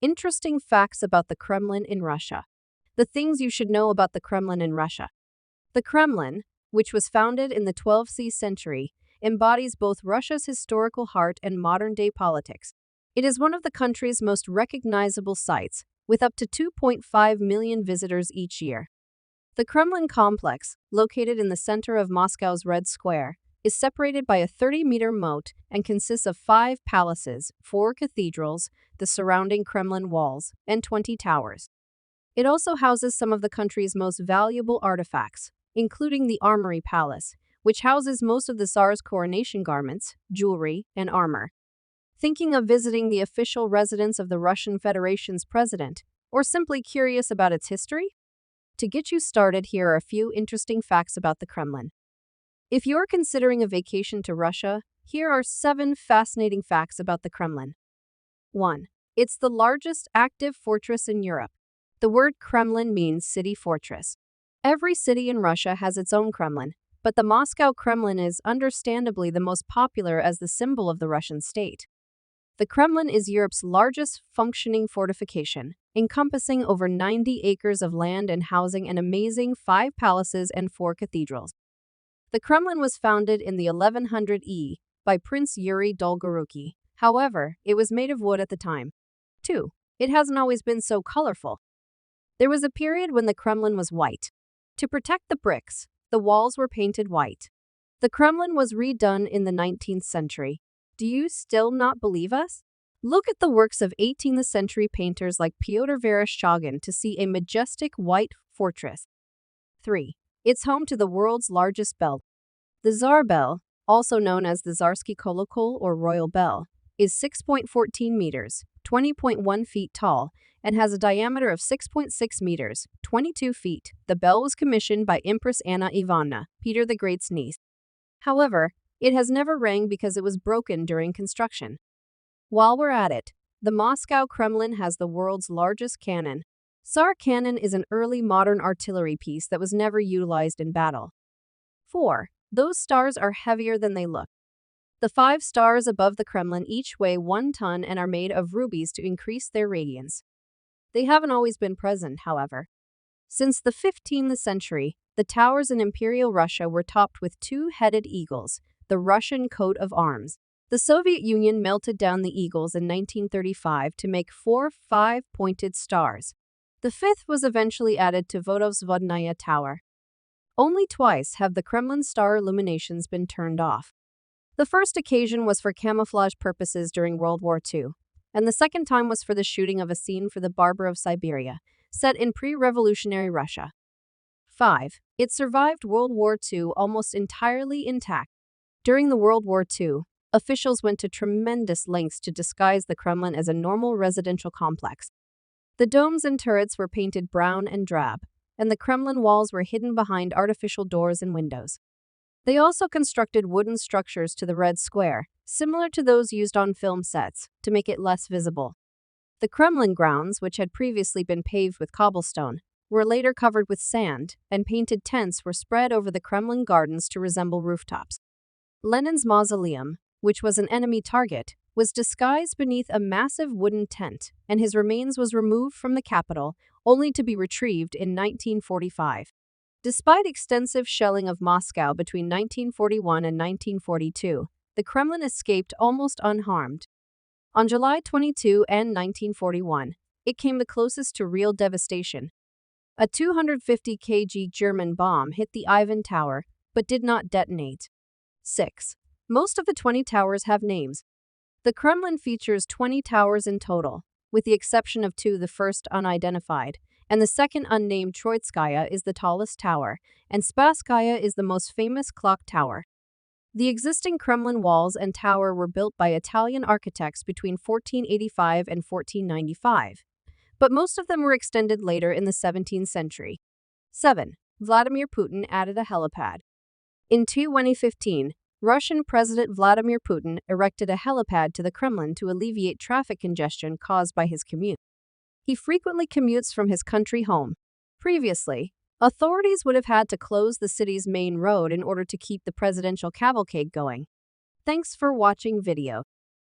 Interesting facts about the Kremlin in Russia. The things you should know about the Kremlin in Russia. The Kremlin, which was founded in the 12th century, embodies both Russia's historical heart and modern-day politics. It is one of the country's most recognizable sites, with up to 2.5 million visitors each year. The Kremlin complex, located in the center of Moscow's Red Square, is separated by a 30-meter moat and consists of 5 palaces, 4 cathedrals, the surrounding Kremlin walls, and 20 towers. It also houses some of the country's most valuable artifacts, including the Armory Palace, which houses most of the Tsar's coronation garments, jewelry, and armor. Thinking of visiting the official residence of the Russian Federation's president, or simply curious about its history? To get you started, here are a few interesting facts about the Kremlin. If you're considering a vacation to Russia, here are 7 fascinating facts about the Kremlin. 1. It's the largest active fortress in Europe. The word Kremlin means city fortress. Every city in Russia has its own Kremlin, but the Moscow Kremlin is understandably the most popular as the symbol of the Russian state. The Kremlin is Europe's largest functioning fortification, encompassing over 90 acres of land and housing an amazing 5 palaces and 4 cathedrals. The Kremlin was founded in the 1100s by Prince Yuri Dolgoruki. However, it was made of wood at the time. 2. It hasn't always been so colorful. There was a period when the Kremlin was white. To protect the bricks, the walls were painted white. The Kremlin was redone in the 19th century. Do you still not believe us? Look at the works of 18th century painters like Pyotr Vereshchagin to see a majestic white fortress. 3. It's home to the world's largest bell. The Tsar Bell, also known as the Tsarsky Kolokol or Royal Bell, is 6.14 meters, 20.1 feet tall, and has a diameter of 6.6 meters, 22 feet. The bell was commissioned by Empress Anna Ivanovna, Peter the Great's niece. However, it has never rang because it was broken during construction. While we're at it, the Moscow Kremlin has the world's largest cannon. Tsar cannon is an early modern artillery piece that was never utilized in battle. 4. Those stars are heavier than they look. The 5 stars above the Kremlin each weigh 1 ton and are made of rubies to increase their radiance. They haven't always been present, however. Since the 15th century, the towers in Imperial Russia were topped with 2-headed eagles, the Russian coat of arms. The Soviet Union melted down the eagles in 1935 to make 4 5-pointed stars. The 5th was eventually added to Vodovzvodnaya Tower. Only twice have the Kremlin star illuminations been turned off. The first occasion was for camouflage purposes during World War II, and the second time was for the shooting of a scene for The Barber of Siberia, set in pre-revolutionary Russia. 5. It survived World War II almost entirely intact. During the World War II, officials went to tremendous lengths to disguise the Kremlin as a normal residential complex. The domes and turrets were painted brown and drab, and the Kremlin walls were hidden behind artificial doors and windows. They also constructed wooden structures to the Red Square, similar to those used on film sets, to make it less visible. The Kremlin grounds, which had previously been paved with cobblestone, were later covered with sand, and painted tents were spread over the Kremlin gardens to resemble rooftops. Lenin's mausoleum, which was an enemy target, was disguised beneath a massive wooden tent, and his remains was removed from the capital, only to be retrieved in 1945. Despite extensive shelling of Moscow between 1941 and 1942, the Kremlin escaped almost unharmed. On July 22 and 1941, it came the closest to real devastation. A 250 kg German bomb hit the Ivan Tower, but did not detonate. 6. Most of the 20 towers have names. The Kremlin features 20 towers in total, with the exception of 2, the first unidentified, and the second unnamed. Troitskaya is the tallest tower, and Spasskaya is the most famous clock tower. The existing Kremlin walls and tower were built by Italian architects between 1485 and 1495, but most of them were extended later in the 17th century. 7. Vladimir Putin added a helipad. In 2015, Russian President Vladimir Putin erected a helipad to the Kremlin to alleviate traffic congestion caused by his commute. He frequently commutes from his country home. Previously, authorities would have had to close the city's main road in order to keep the presidential cavalcade going. Thanks for watching video.